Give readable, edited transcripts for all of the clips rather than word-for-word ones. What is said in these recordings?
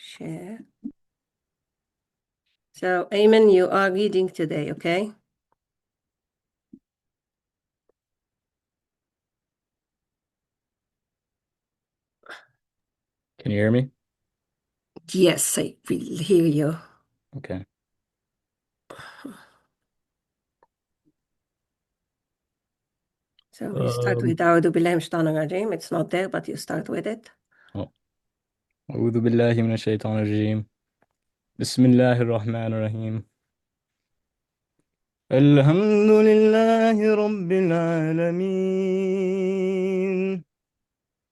Share. So, Ayman, you are reading today, okay? Can you hear me? Yes, I will hear you. Okay. So we start Um, with A'udhu Billahi Minash Shaitanir Rajeem. It's not there, but you start with it. oh, أعوذ بالله من الشيطان الرجيم. بسم الله الرحمن الرحيم. الحمد لله رب العالمين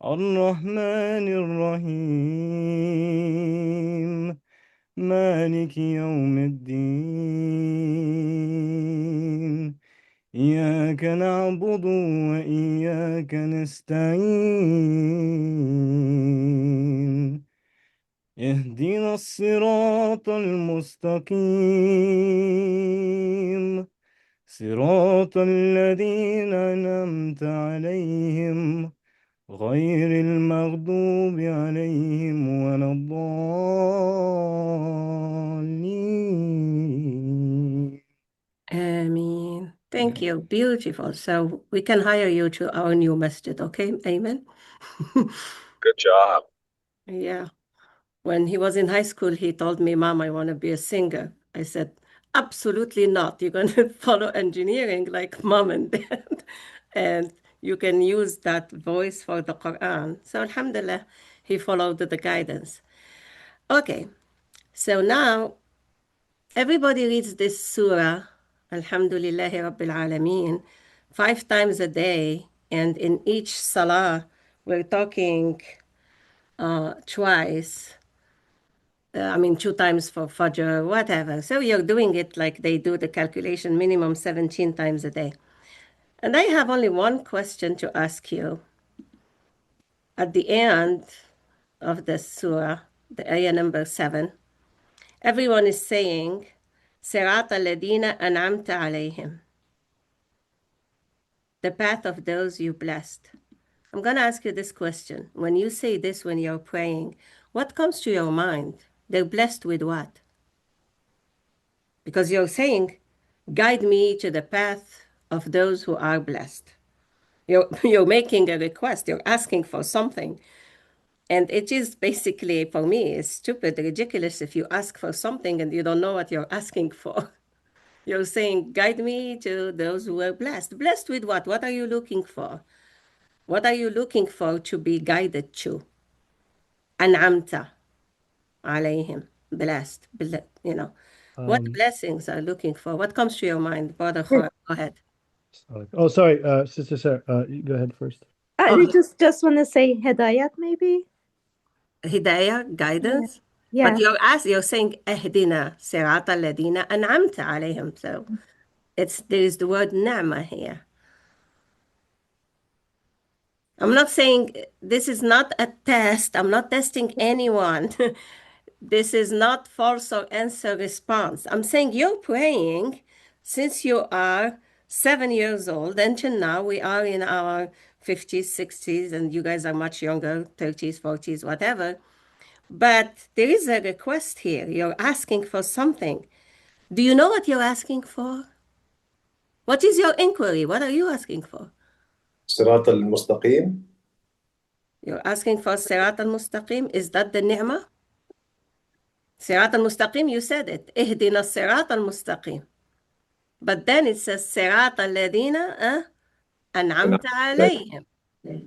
الرحمن الرحيم مالك يوم الدين إياك نعبد وإياك نستعين اهدنا الصراط المستقيم صراط الذين أنعمت عليهم غير المغضوب عليهم ولا الضالين. Ameen. Thank you. Beautiful. So we can hire you to our new masjid, okay, Ayman? Good job. Yeah. When he was in high school, he told me, Mom, I want to be a singer. I said, absolutely not. You're going to follow engineering like mom and dad. And you can use that voice for the Quran. So, Alhamdulillah, he followed the guidance. Okay. So now everybody reads this surah, Alhamdulillahi Rabbil Alameen, 5 times a day. And in each salah, we're talking twice. I mean, 2 times for Fajr, whatever. So you're doing it like they do the calculation, minimum 17 times a day. And I have only one question to ask you. At the end of the surah, the ayah number 7, everyone is saying, Sirat al-ladina an'amta alayhim, the path of those you blessed. I'm going to ask you this question. When you say this when you're praying, what comes to your mind? They're blessed with what? Because you're saying, guide me to the path of those who are blessed. You're making a request, you're asking for something. And it is basically, for me, it's stupid, ridiculous if you ask for something and you don't know what you're asking for. You're saying, guide me to those who are blessed. Blessed with what? What are you looking for? What are you looking for to be guided to? An'amta alayhim. Blessed. What Um, blessings are looking for? What comes to your mind? Brother Khor, go ahead. oh, sorry, Sister Sarah, you go ahead first. Oh, I just want to say Hidayat, maybe. Hidayah, Yeah. guidance. But Yeah. you're saying اهدنا صراط الذين أنعمت عليهم. So there is the word نعمة here. I'm not saying this is not a test. I'm not testing anyone. This is not false or answer response. I'm saying you're praying since you are 7 years old until now. We are in our 50s, 60s, and you guys are much younger, 30s, 40s, whatever. But there is a request here. You're asking for something. Do you know what you're asking for? What is your inquiry? What are you asking for? صراط المستقيم. You're asking for Sirat al-Mustaqim. Is that the ni'mah? Sirat al-Mustaqim, you said it. Ihdina Sirat al-Mustaqim. But then it says Sirat al-Ladina an'amta alayhim.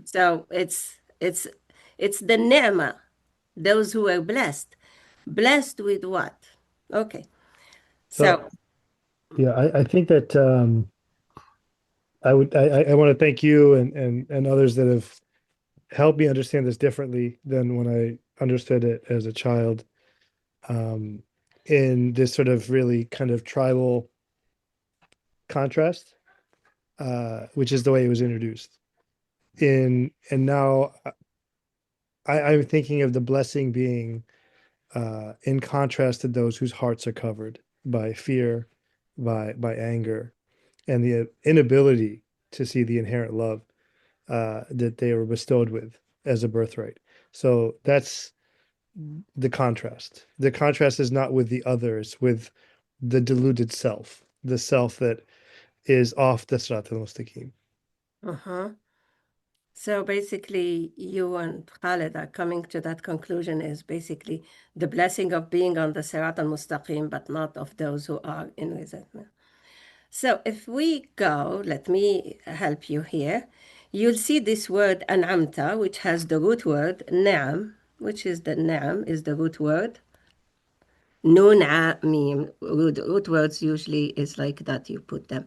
So it's the ni'mah, those who are blessed. Blessed with what? Okay. So, So yeah, I think that I want to thank you and others that have helped me understand this differently than when I understood it as a child. Um, in this sort of really kind of tribal contrast, which is the way it was introduced. And now I'm thinking of the blessing being in contrast to those whose hearts are covered by fear, by anger, and the inability to see the inherent love that they were bestowed with as a birthright. So the contrast. The contrast is not with the others, with the deluded self, the self that is off the Sirat al-Mustaqim. Uh-huh. So basically, you and Khaled are coming to that conclusion is basically the blessing of being on the Sirat al-Mustaqim, but not of those who are in resentment. So if we go, let me help you here. You'll see this word an'amta, which has the root word na'am, which is the na'am, is the root word. Nun, mim. Root words usually is like that, you put them.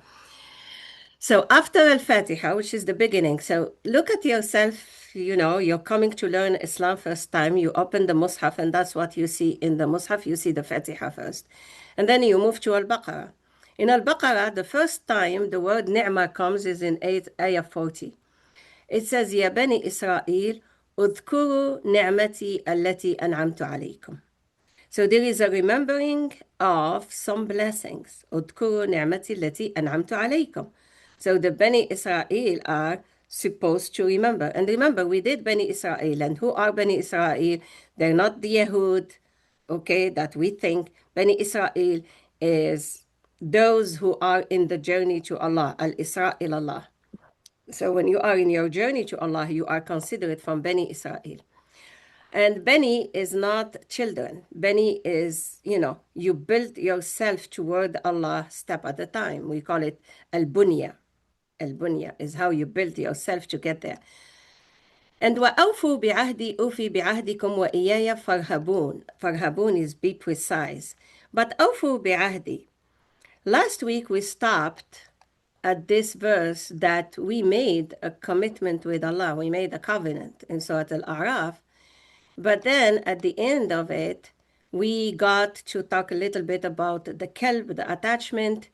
So after Al-Fatiha, which is the beginning, so look at yourself, you're coming to learn Islam first time, you open the Mus'haf, and that's what you see in the Mus'haf, you see the Fatiha first. And then you move to Al-Baqarah. In Al-Baqarah, the first time the word ni'mah comes is in ayah 40. It says, يا بني إسرائيل اذكروا نعمتي التي أنعمت عليكم. So there is a remembering of some blessings. اذكروا نعمتي التي أنعمت عليكم. So the Bani Israel are supposed to remember. And remember, we did Bani Israel. And who are Bani Israel? They're not the Yehud, okay, that we think. Bani Israel is those who are in the journey to Allah, Al-Isra Allah. So when you are in your journey to Allah, you are considered from Bani Israel. And Bani is not children. Bani is, you build yourself toward Allah step at a time. We call it al-bunya. Al-bunya is how you build yourself to get there. And وَأَوْفُوا بِعَهْدِي أُوفِي بِعَهْدِكُمْ وَإِيَّيَ فَارْهَبُونَ. Farhabun is be precise. But أَوْفُوا بِعَهْدِي. Last week we stopped at this verse that we made a commitment with Allah. We made a covenant in Surah Al-A'raf. But then at the end of it, we got to talk a little bit about the kelb, the attachment,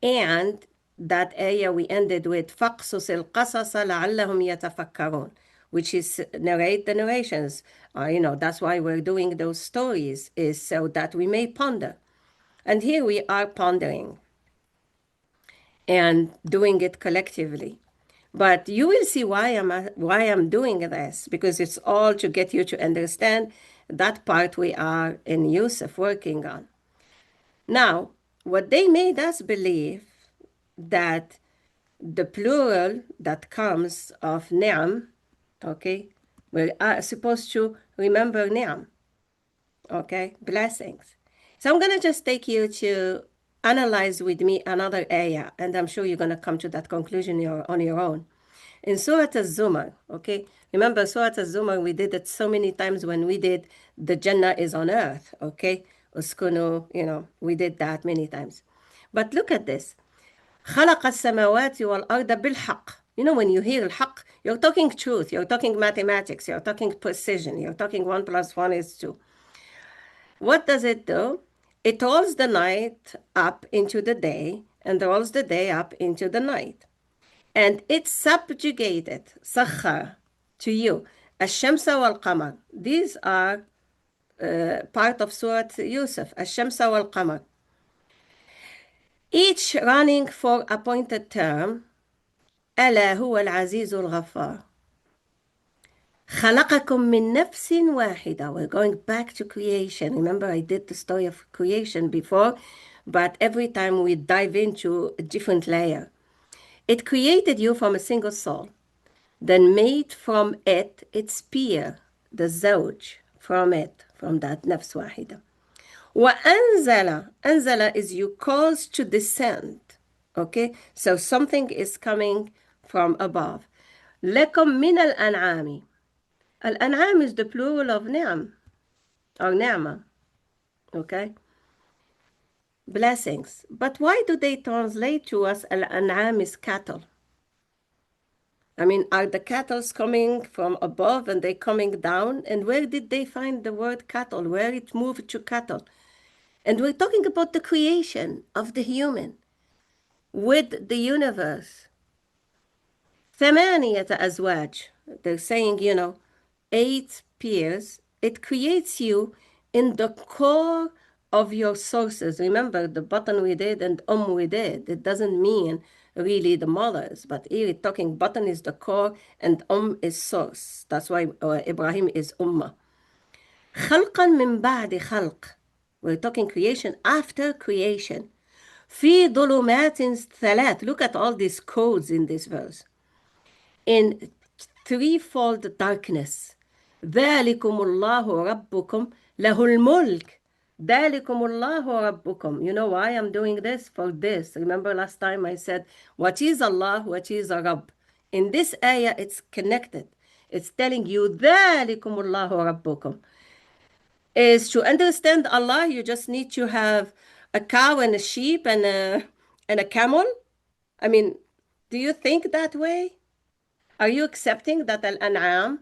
and that ayah we ended with فَقْصُصِ الْقَصَصَ لَعَلَّهُمْ يَتَفَكَّرُونَ, which is narrate the narrations. That's why we're doing those stories, is so that we may ponder. And here we are pondering and doing it collectively. But you will see why I'm doing this, because it's all to get you to understand that part we are in Yusuf working on. Now, what they made us believe that the plural that comes of ni'am, okay, we are supposed to remember ni'am, okay, blessings. So I'm going to just take you to analyze with me another ayah, and I'm sure you're going to come to that conclusion on your own. In Surah Al-Zumar, okay? Remember, Surah Al-Zumar, we did it so many times when we did the Jannah is on earth, okay? Uskunu, we did that many times. But look at this. خَلَقَ السَّمَاوَاتِ وَالْأَرْضَ بِالْحَقِّ. When you hear al-haq, you're talking truth, you're talking mathematics, you're talking precision, you're talking 1 + 1 is 2. What does it do? It rolls the night up into the day and rolls the day up into the night. And it subjugated, sakhar, to you, الشمس والقمر. These are part of Surah Yusuf, الشمس والقمر. Each running for appointed term, ألا هو العزيز الغفار. خلقكم من نفس واحدة. We're going back to creation. Remember, I did the story of creation before, but every time we dive into a different layer. It created you from a single soul, then made from it its peer, the zawj, from that nafs wahida. وَأَنزَلَ. Anzala is you cause to descend, okay? So something is coming from above. لَكُم مِّنَ الْأَنْعَامِ. Al-an'am is the plural of ni'am, or ni'mah, okay? Blessings. But why do they translate to us al-an'am is cattle? I mean, are the cattle coming from above and they coming down? And where did they find the word cattle? Where it moved to cattle? And we're talking about the creation of the human with the universe. ثمانية أزواج. They're saying, 8 pairs. It creates you in the core of your sources. Remember the button we did and we did. It doesn't mean really the mothers, but here it's talking button is the core and is source. That's why Ibrahim is ummah. خلقا من بعد خلق. We're talking creation after creation. في ظلمات ثلاث. Look at all these codes in this verse. In threefold darkness. ذلكم الله ربكم له الملك. ذلكم الله ربكم. You know why I'm doing this? For this. Remember last time I said, what is Allah? What is a Rabb? In this ayah, it's connected. It's telling you, ذلكم الله ربكم. Is to understand Allah, you just need to have a cow and a sheep and a camel. I mean, do you think that way? Are you accepting that al-an'am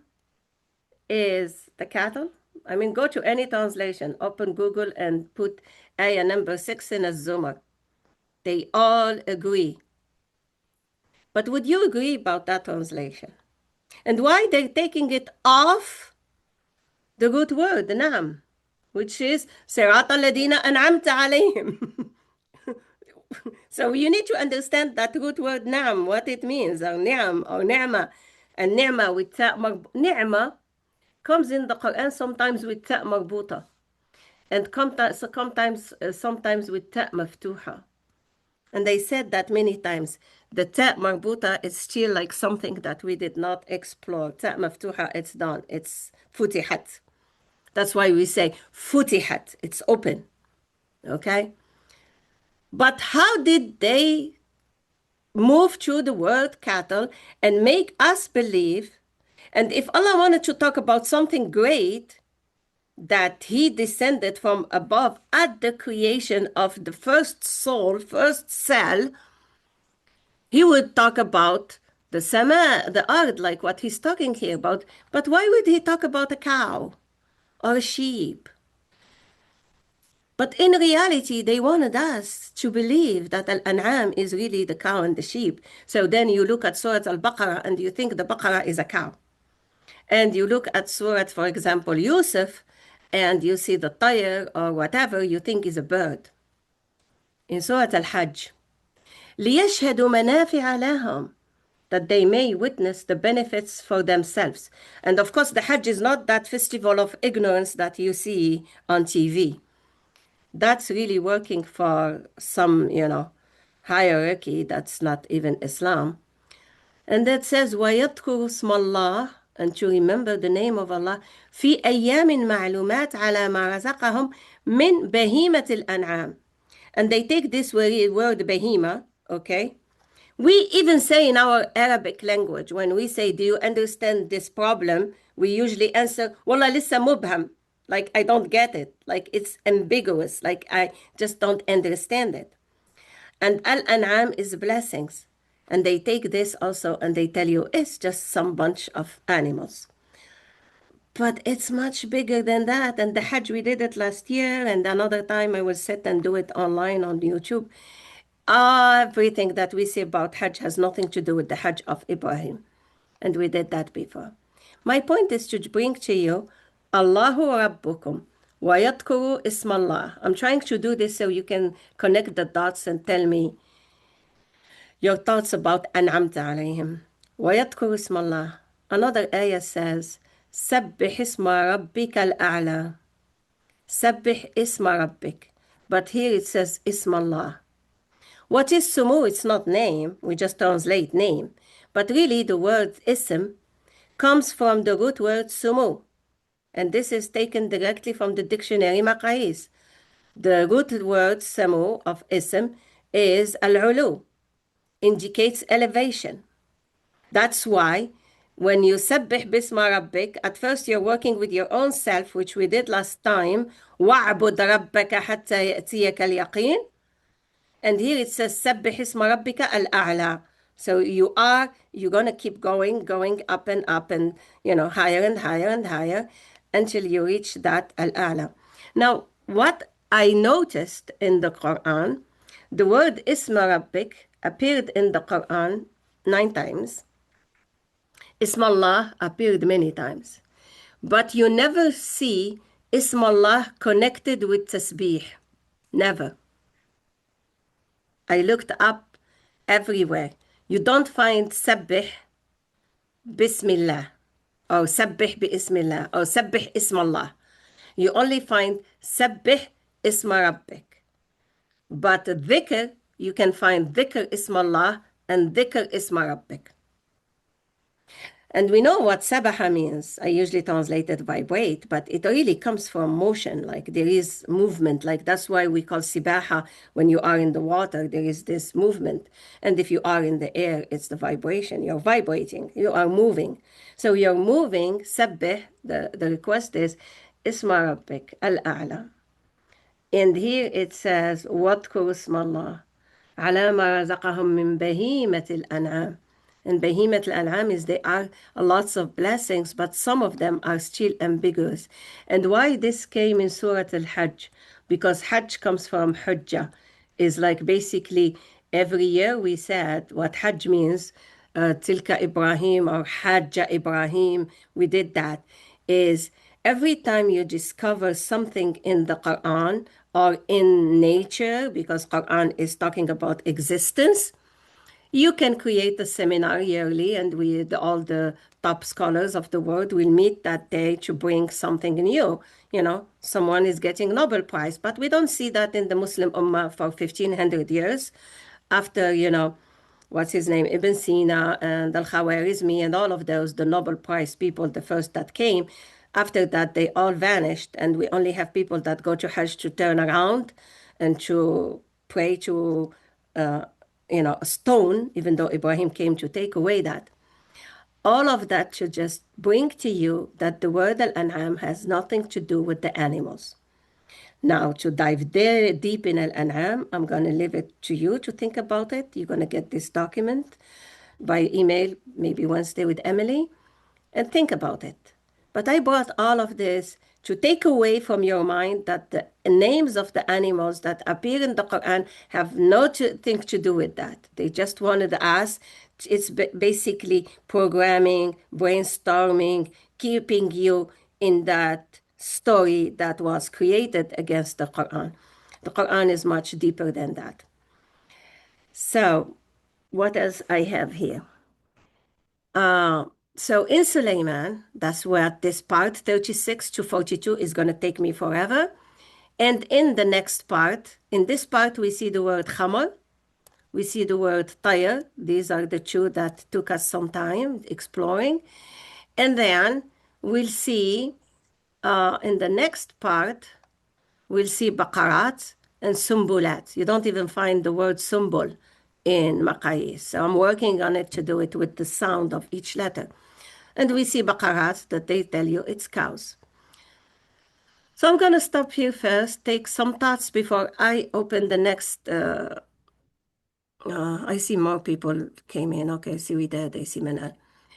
is the cattle? I mean, go to any translation, open Google and put ayah number 6 in a Zumar. They all agree. But would you agree about that translation? And why they're taking it off the root word, the nam, which is صراط الذين أنعمت عليهم. So you need to understand that root word nam, what it means, or ni'am, or ni'ma. And ni'ma with ta' ni'ma comes in the Quran sometimes with ta' marbuta. And sometimes with ta' maftuha. And they said that many times. The ta' marbuta is still like something that we did not explore. Ta' maftuha, it's done. It's futihat. That's why we say futihat. It's open. Okay? But how did they move through the word cattle and make us believe? And if Allah wanted to talk about something great, that he descended from above at the creation of the first soul, first cell, he would talk about the sama, the earth, like what he's talking here about. But why would he talk about a cow or a sheep? But in reality, they wanted us to believe that Al-An'am is really the cow and the sheep. So then you look at Surah Al-Baqarah and you think the Baqarah is a cow. And you look at Surah, for example, Yusuf, and you see the tayr or whatever you think is a bird. In Surah Al-Hajj, لِيَشْهَدُوا مَنَافِعَ لَهُمْ, that they may witness the benefits for themselves. And of course, the Hajj is not that festival of ignorance that you see on TV. That's really working for some, hierarchy that's not even Islam. And that says, وَيَذْكُرُ اسْمَ اللَّهِ, and to remember the name of Allah, في أيام معلومات على ما رزقهم من بهيمة الأنعام. And they take this word behima, okay? We even say in our Arabic language, when we say, do you understand this problem? We usually answer, Wallah lissa mubham. Like, I don't get it. Like, it's ambiguous. Like, I just don't understand it. And al-an'am is blessings. And they take this also and they tell you it's just some bunch of animals. But it's much bigger than that. And the Hajj, we did it last year. And another time I will sit and do it online on YouTube. Everything that we say about Hajj has nothing to do with the Hajj of Ibrahim. And we did that before. My point is to bring to you, Allahu Rabbukum, wa yadkuru ismallah. I'm trying to do this so you can connect the dots and tell me your thoughts about An'amta alayhim. Wa yadkuru ismallah. Another ayah says, Sabbih isma rabbika al-a'la. Sabbih isma rabbik. But here it says ismallah. What is sumu? It's not name. We just translate name. But really the word ism comes from the root word sumu. And this is taken directly from the dictionary Maqayis. The root word samu of ism is al-ulu, indicates elevation. That's why when you sabbih bisma rabbik, at first you're working with your own self, which we did last time. وَعْبُدْ رَبَّكَ حَتَّى يَأْتِيَكَ الْيَقِينَ. And here it says, Sabbih isma rabbika al-a'la. So you're going to keep going up and up and, higher and higher and higher until you reach that al-a'la. Now, what I noticed in the Quran, the word isma rabbik appeared in the Quran 9 times. Ismallah appeared many times. But you never see Ismallah connected with tasbih. Never. I looked up everywhere. You don't find Sabbih Bismillah or Sabbih Bi Ismillah or Sabbih Ismallah. You only find سبح اسم ربك. But dhikr, you can find dhikr ism Allah and dhikr ism rabbik. And we know what sabaha means. I usually translate it vibrate, but it really comes from motion. Like there is movement. Like that's why we call sibaha when you are in the water, there is this movement. And if you are in the air, it's the vibration. You're vibrating. You are moving. So you're moving. Sabbih, the request is isma rabbik al-a'la. And here it says, وَاذْكُرُوا اسْمَ اللَّهِ عَلَى مَا رَزَقَهُم مِّن بَهِيمَةِ الْأَنْعَامِ. And Bahimat al-An'am is there are lots of blessings, but some of them are still ambiguous. And why this came in Surah Al-Hajj? Because Hajj comes from Hujjah. Is like basically every year we said what Hajj means, Tilka Ibrahim or Hajja Ibrahim, we did that, is every time you discover something in the Quran or in nature, because Quran is talking about existence, you can create a seminar yearly, and all the top scholars of the world will meet that day to bring something new. You know, someone is getting Nobel Prize, but we don't see that in the Muslim Ummah for 1500 years. After, what's his name, Ibn Sina and Al-Khawarizmi and all of those, the Nobel Prize people, the first that came, after that they all vanished, and we only have people that go to Hajj to turn around and to pray to a stone, even though Ibrahim came to take away that. All of that should just bring to you that the word Al-An'am has nothing to do with the animals. Now, to dive deep in Al-An'am, I'm going to leave it to you to think about it. You're going to get this document by email, maybe Wednesday with Emily, and think about it. But I brought all of this to take away from your mind that the names of the animals that appear in the Quran have nothing to do with that. They just wanted us. It's basically programming, brainstorming, keeping you in that story that was created against the Quran. The Quran is much deeper than that. So, what else I have here? So in Suleiman, that's where this part 36 to 42 is going to take me forever. And in the next part, in this part, we see the word khamar, we see the word tayr. These are the two that took us some time exploring. And then we'll see in the next part, we'll see baqarat and sumbulat. You don't even find the word sumbul in Maqayis. So I'm working on it to do it with the sound of each letter. And we see baqarat that they tell you it's cows. So I'm going to stop here first, take some thoughts before I open the next. I see more people came in. Okay, see we did. I see Manal.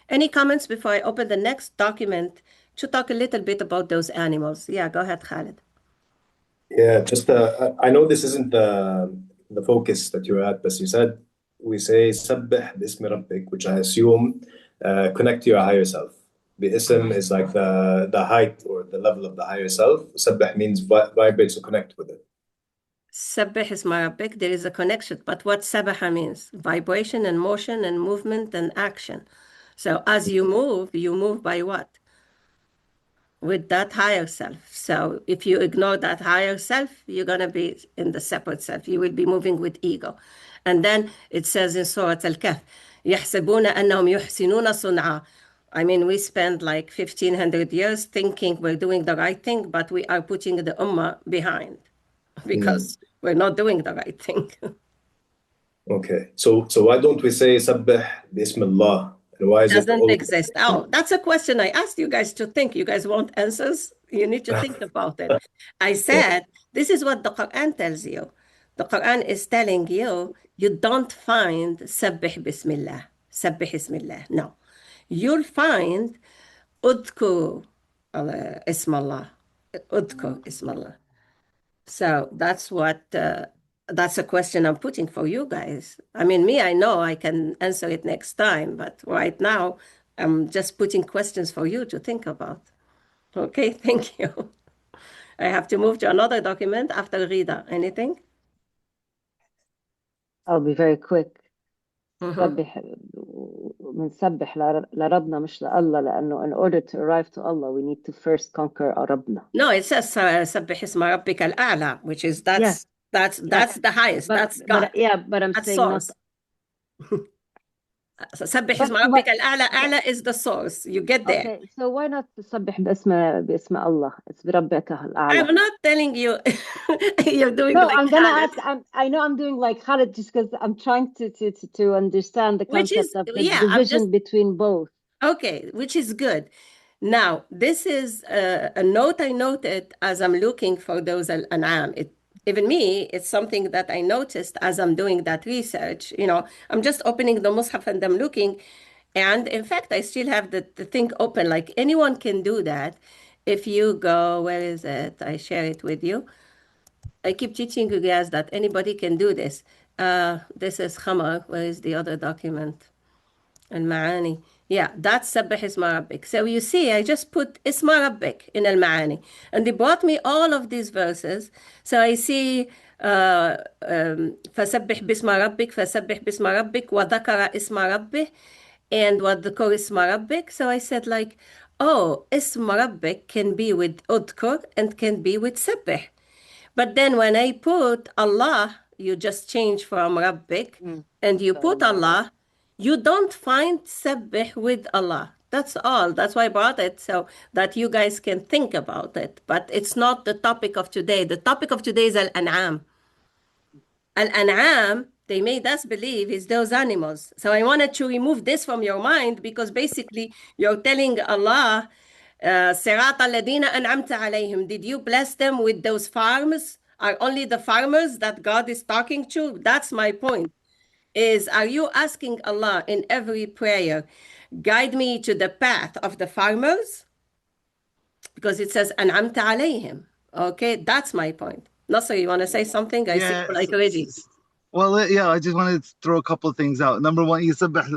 Any comments before I open the next document to talk a little bit about those animals? Yeah, go ahead, Khalid. Yeah, just I know this isn't the focus that you're at, but you said we say سبح باسم ربك, which I assume connect to your higher self. The ism is like the height or the level of the higher self. سبح means vibrate, so connect with it. Sabbih is Arabic. There is a connection. But what sabaha means? Vibration and motion and movement and action. So as you move by what? With that higher self. So if you ignore that higher self, you're going to be in the separate self. You will be moving with ego. And then it says in Surah Al-Kahf, يَحْسَبُونَ أَنَّهُمْ يُحْسِنُونَ صُنْعًا. I mean, we spent like 1500 years thinking we're doing the right thing, but we are putting the ummah behind because we're not doing the right thing. Okay, so why don't we say سبح باسم الله? And why is it Doesn't all? exist. Oh, that's a question I asked you guys to think. You guys want answers? You need to think about it. I said, this is what the Quran tells you. The Quran is telling you, you don't find Sabbih Bismillah. Sabbih Bismillah. No. You'll find Udkur Ismallah. Udkur Ismallah. So that's that's a question I'm putting for you guys. I mean, me, I know I can answer it next time, but right now I'm just putting questions for you to think about. Okay, thank you. I have to move to another document after Rida. Anything? I'll be very quick. بنسبح بنسبح لربنا مش لله، لأنه in order to arrive to Allah we need to first conquer ربنا. No, it says سبح اسم ربك الأعلى, which is Yeah, that's the highest. That's God. but I'm That's saying not. source. سبح But اسم ربك الأعلى. أعلى is the source. You get there. okay, so why not تسبح باسم الله؟ It's بربك الأعلى. I'm not telling you you're doing No, like I'm gonna Khaled, ask. I know I'm doing like Khaled just because I'm trying to understand the which concept is, of the yeah, I'm division just, between both. okay, which is good. Now, this is a note I noted as I'm looking for those al-an'am. Even me, it's something that I noticed as I'm doing that research. I'm just opening the Mus'haf and I'm looking. And in fact, I still have the thing open. Like anyone can do that. If you go, where is it? I share it with you. I keep teaching you guys that anybody can do this. This is Khamar. Where is the other document? المعاني. Yeah, that's سبح اسم ربك. So you see, I just put اسم ربك in المعاني. And they brought me all of these verses. So I see فسبح باسم ربك فسبح باسم ربك وذكر اسم ربه and وذكر اسم ربك. So I said like, oh, اسم ربك can be with أذكر and can be with سبح. But then when I put Allah, you just change from Rabbik and you put Allah, you don't find Sabbih with Allah. That's all. That's why I brought it so that you guys can think about it. But it's not the topic of today. The topic of today is Al-An'am. Al-An'am, they made us believe, is those animals. So I wanted to remove this from your mind because basically you're telling Allah, صراط الذين أنعمت عليهم. Did you bless them with those farms? Are only the farmers that God is talking to? That's my point. Are you asking Allah in every prayer, guide me to the path of the farmers? Because it says أنعمت عليهم. Okay, that's my point. Nasser, you want to say something? I see Yeah. you like ready. Well, yeah, I just wanted to throw a couple of things out. Number one, يسبح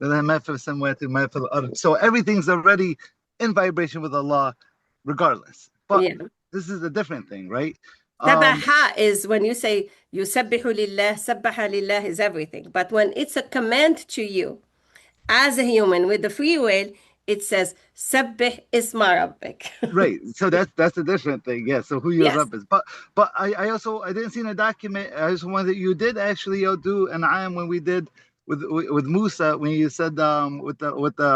ما في السماوات وما في الأرض. So everything's already in vibration with Allah, regardless. But Yeah. this is a different thing, right? Sabaha is when you say yusabbihu lillah, sabbaha lillah is everything. But when it's a command to you as a human with the free will, it says sabbih isma rabbik. Right. So that's a different thing. Yeah. So who your Yes. Rabb is. But I also I didn't see in a document. I just wanted that you did actually do an ayam when we did with Musa when you said with the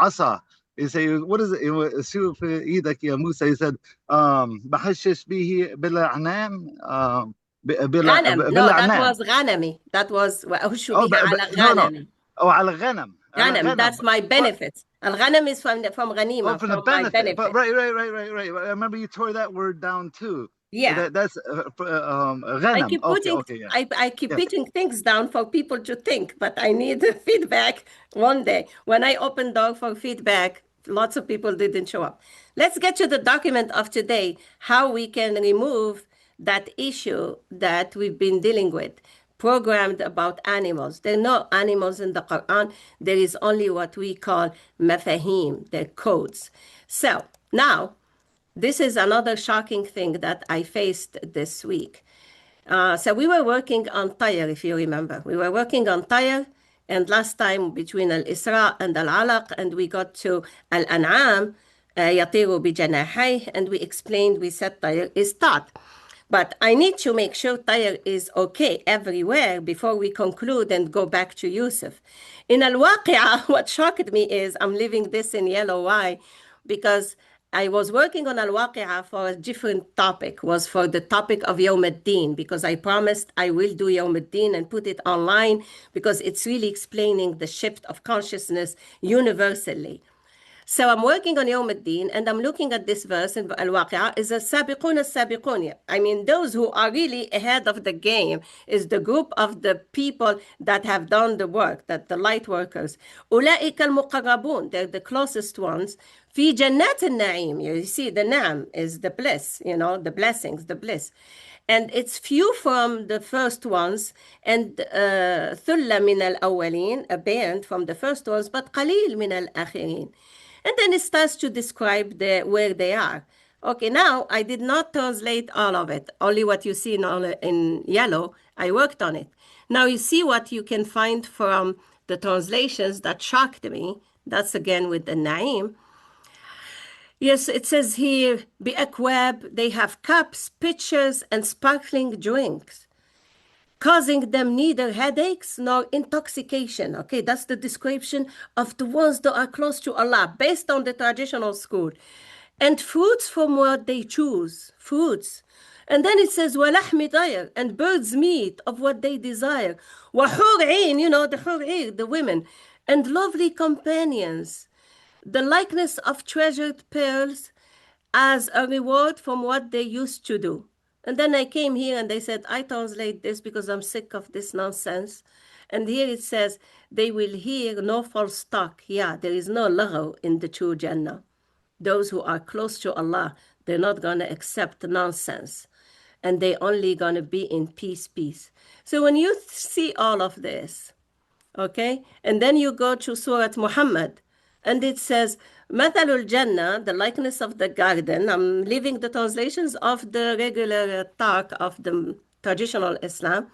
asa. You say what is it? شوف ايدك يا موسى. You said بحشش به بالأعنام Ghanem. No, that بالأعنام. was ghanami. That was وأهش Oh, به على no. ghanami. Oh, على الغنم. على Ghanem, الغنم. that's my benefits. Al-ghanem is from Oh, ghanima, from the from my benefit. But benefit. right. I remember you tore that word down too. Yeah. That's I ghanem. keep putting Okay, yeah. I keep Yes. putting things down for people to think, but I need feedback one day. When I opened door for feedback, lots of people didn't show up. Let's get to the document of today, how we can remove that issue that we've been dealing with, programmed about animals. There are no animals in the Quran. There is only what we call mafahim, the codes. So now, this is another shocking thing that I faced this week. So we were working on Tayr, if you remember. We were working on Tayr, and last time between Al-Isra and Al-Alaq, and we got to Al-An'am, يطير بجناحيه, and we explained, we said Tayr is taught. But I need to make sure Tayr is okay everywhere before we conclude and go back to Yusuf. In Al-Waqi'ah, what shocked me is, I'm leaving this in yellow. Why? Because I was working on Al-Waqi'ah for a different topic, was for the topic of Yawm ad-Din, because I promised I will do Yawm ad-Din and put it online because it's really explaining the shift of consciousness universally. So I'm working on Yawm ad-Din and I'm looking at this verse in Al-Waqi'ah is a sabiqun as-sabiqun. I mean, those who are really ahead of the game is the group of the people that have done the work, that the light workers. أولئك المقربون, they're the closest ones. في جنات النعيم, you see the Naam is the bliss, the blessings, the bliss. And it's few from the first ones, and ثلة من الأولين, a band from the first ones, but قليل من الآخرين. And then it starts to describe where they are. Okay, now I did not translate all of it, only what you see in yellow. I worked on it. Now you see what you can find from the translations that shocked me. That's again with the Naim. Yes, it says here, بأكواب, they have cups, pitchers, and sparkling drinks, causing them neither headaches nor intoxication. Okay, that's the description of the ones that are close to Allah, based on the traditional school. And fruits from what they choose, fruits. And then it says, وَلَحْمِ طَيْرٍ, and birds' meat of what they desire. وَحُورٍ عِينٍ, you know, the حور عين, the women. And lovely companions, the likeness of treasured pearls as a reward from what they used to do. And then I came here and they said, I translate this because I'm sick of this nonsense. And here it says, they will hear no false talk. Yeah, there is no laghaw in the true Jannah. Those who are close to Allah, they're not going to accept nonsense. And they only going to be in peace, peace. So when you see all of this, okay, and then you go to Surah Muhammad, and it says, Mathalul Jannah, the likeness of the garden. I'm leaving the translations of the regular talk of the traditional Islam.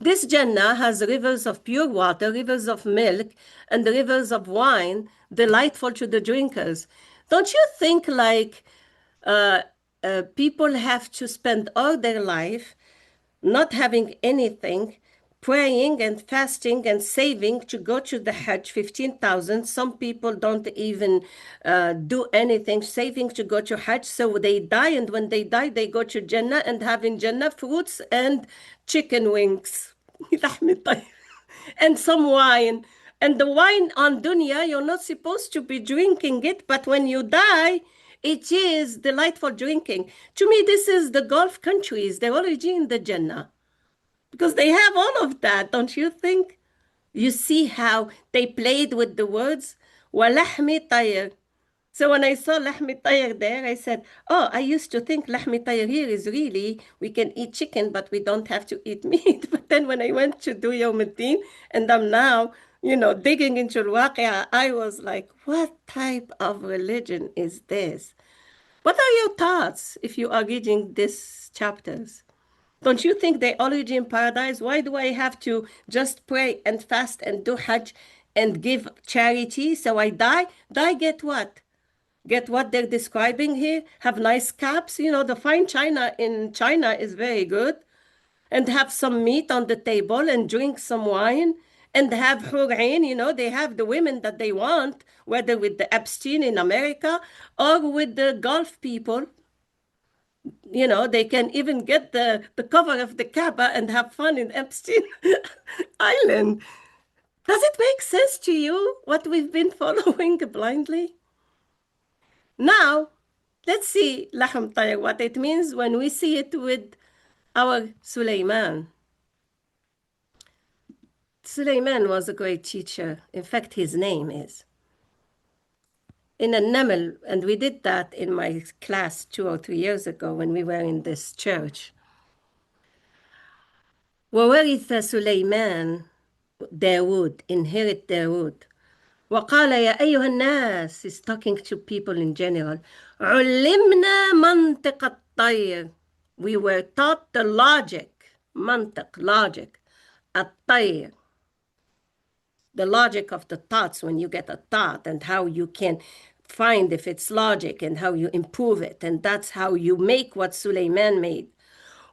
This Jannah has rivers of pure water, rivers of milk, and rivers of wine, delightful to the drinkers. Don't you think like people have to spend all their life not having anything, praying and fasting and saving to go to the Hajj, 15,000. Some people don't even do anything, saving to go to Hajj. So they die, and when they die, they go to Jannah and have in Jannah fruits and chicken wings. And some wine. And the wine on dunya, you're not supposed to be drinking it, but when you die, it is delightful drinking. To me, this is the Gulf countries. They're already in the Jannah because they have all of that, don't you think? You see how they played with the words? وَلَحْمِ طَيْرٍ. So when I saw lahmi tayr there, I said, oh, I used to think lahmi tayr here is really, we can eat chicken, but we don't have to eat meat. But then when I went to do Yawm al-Din, and I'm now, you know, digging into al-Waqi'ah, I was like, what type of religion is this? What are your thoughts if you are reading these chapters? Don't you think they already in paradise? Why do I have to just pray and fast and do Hajj and give charity? So I die? Die, get what? Get what they're describing here? Have nice caps? You know, the fine china in China is very good. And have some meat on the table and drink some wine and have hurain, you know, they have the women that they want, whether with the Epstein in America or with the Gulf people. You know, they can even get the cover of the Kaaba and have fun in Epstein Island. Does it make sense to you what we've been following blindly? Now, let's see lahm tayr, what it means when we see it with our Sulaiman. Sulaiman was a great teacher. In fact, his name is. In a Naml, and we did that in my class 2 or 3 years ago when we were in this church. وَوَرِثَ سُلَيْمَانَ داود, inherit Dawood. وقال يا أيها الناس, is talking to people in general. علمنا منطق الطير. We were taught the logic, mantiq, logic, الطير. The logic of the thoughts when you get a thought and how you can find if it's logic and how you improve it. And that's how you make what Sulaiman made.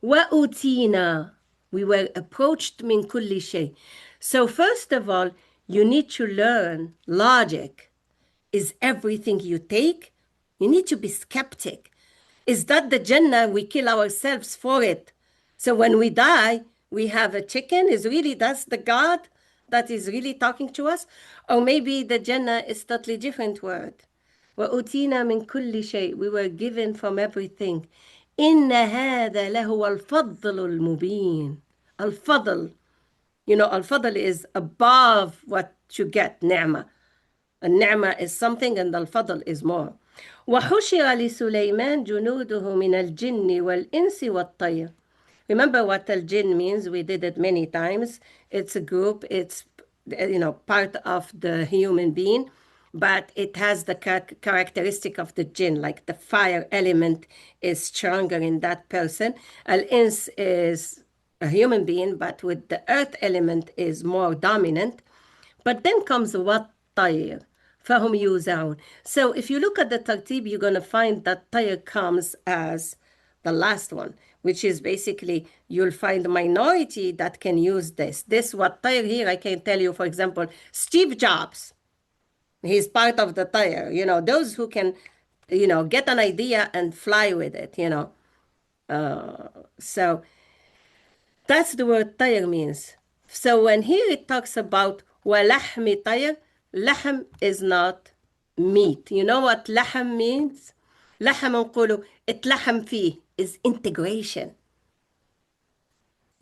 وَأُوتِينَا, we were approached min kulli shay. So first of all, you need to learn logic. Is everything you take? You need to be skeptic. Is that the Jannah? We kill ourselves for it. So when we die, we have a chicken? Is really that's the God that is really talking to us? Or maybe the Jannah is totally different word. وَأُتِينَا مِن كُلِّ شَيْءٍ, we were given from everything. إِنَّ هَذَا لَهُوَ الْفَضْلُ الْمُبِينُ. Al-Fadl. You know, Al-Fadl is above what you get, ni'mah. And ni'mah is something and Al-Fadl is more. وَحُشِرَ لِسُلَيْمَانَ جُنُودُهُ مِنَ الْجِنِّ وَالْإِنسِ وَالطَّيْرِ. Remember what al-jinn means? We did it many times. It's a group. It's, you know, part of the human being, but it has the characteristic of the jinn, like the fire element is stronger in that person. Al-ins is a human being, but with the earth element is more dominant. But then comes what طير فهم يوزعون. So if you look at the tartib, you're going to find that طير comes as the last one, which is basically you'll find a minority that can use this. This what طير here, I can tell you, for example, Steve Jobs. He's part of the طير, you know, those who can, you know, get an idea and fly with it, you know. So that's the word طير means. So when here it talks about ولحم طير, لحم is not meat. You know what لحم means? لحم نقوله اتلحم فيه is integration.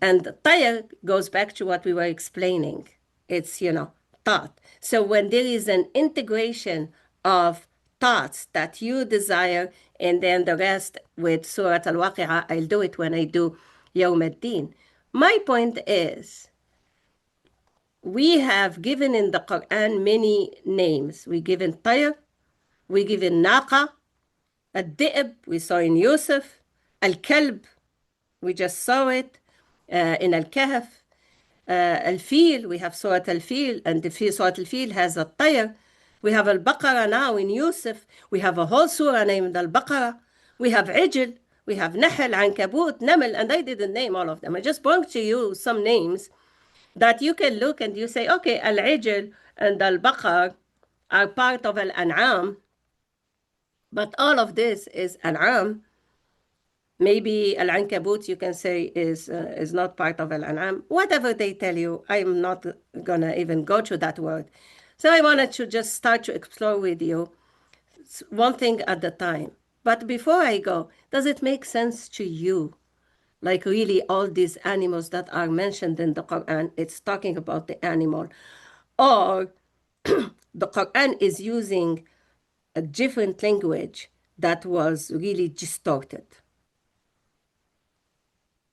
And طير goes back to what we were explaining. It's, you know, thought. So when there is an integration of thoughts that you desire, and then the rest with Surah Al-Waqi'ah, I'll do it when I do Yawm al-Din. My point is, we have given in the Quran many names. We given Tayr, we given Naqa, Al-Di'b, we saw in Yusuf, Al-Kalb, we just saw it in Al-Kahf, Al-Fil, we have Surah Al-Fil, and the Surah Al-Fil has a Tayr. We have Al-Baqarah now in Yusuf. We have a whole surah named Al-Baqarah. We have Ijl, we have Nahl, Ankabut, Naml, and I didn't name all of them. I just brought to you some names that you can look and you say, okay, Al-Ijl and Al-Baqar are part of Al-An'am, but all of this is An'am. Maybe Al-Ankabut, you can say, is not part of Al-An'am. Whatever they tell you, I'm not going to even go to that word. So I wanted to just start to explore with you one thing at a time. But before I go, does it make sense to you? Like really all these animals that are mentioned in the Quran, it's talking about the animal. Or the Quran is using a different language that was really distorted.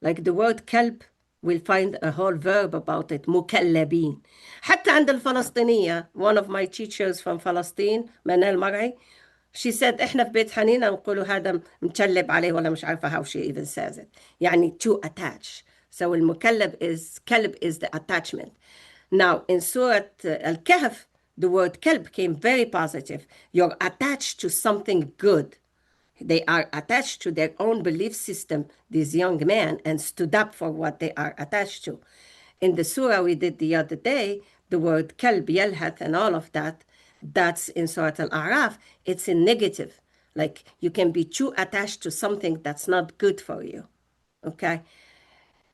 Like the word كلب, we'll find a whole verb about it, مكلبين. حتى عند الفلسطينية, one of my teachers from Palestine, منال مرعي, she said احنا في بيت حنينة نقولوا هذا مكلب عليه ولا مش عارفة how she even says it. يعني to attach. So المكلب is, كلب is the attachment. Now in Surah Al-Kahf, the word كلب came very positive. You're attached to something good. They are attached to their own belief system, these young men, and stood up for what they are attached to. In the surah we did the other day, the word kalb, yalhath, and all of that, that's in Surah Al-A'raf, it's in negative. Like you can be too attached to something that's not good for you. Okay?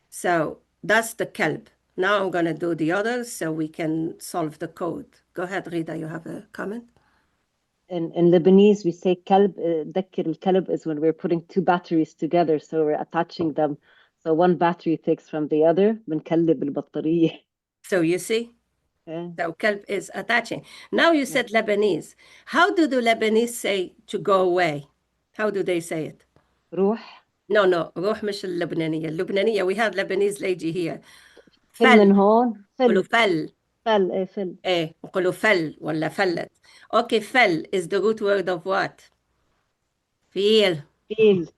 So that's the kalb. Now I'm going to do the others so we can solve the code. Go ahead, Rida, you have a comment? In Lebanese, we say kalb. ذكر الكلب is when we're putting two batteries together, so we're attaching them. So one battery takes from the other. بنكلب البطارية. So you see? Yeah. So kalb is attaching. Now you said Lebanese. How do the Lebanese say to go away? How do they say it? روح. No. روح مش اللبنانية. اللبنانية, we have Lebanese lady here. فل من هون. نقولوا فل. فل. فل. إيه فل. إيه نقولوا فل ولا فلت. Okay, فل is the root word of what? فيل. فيل.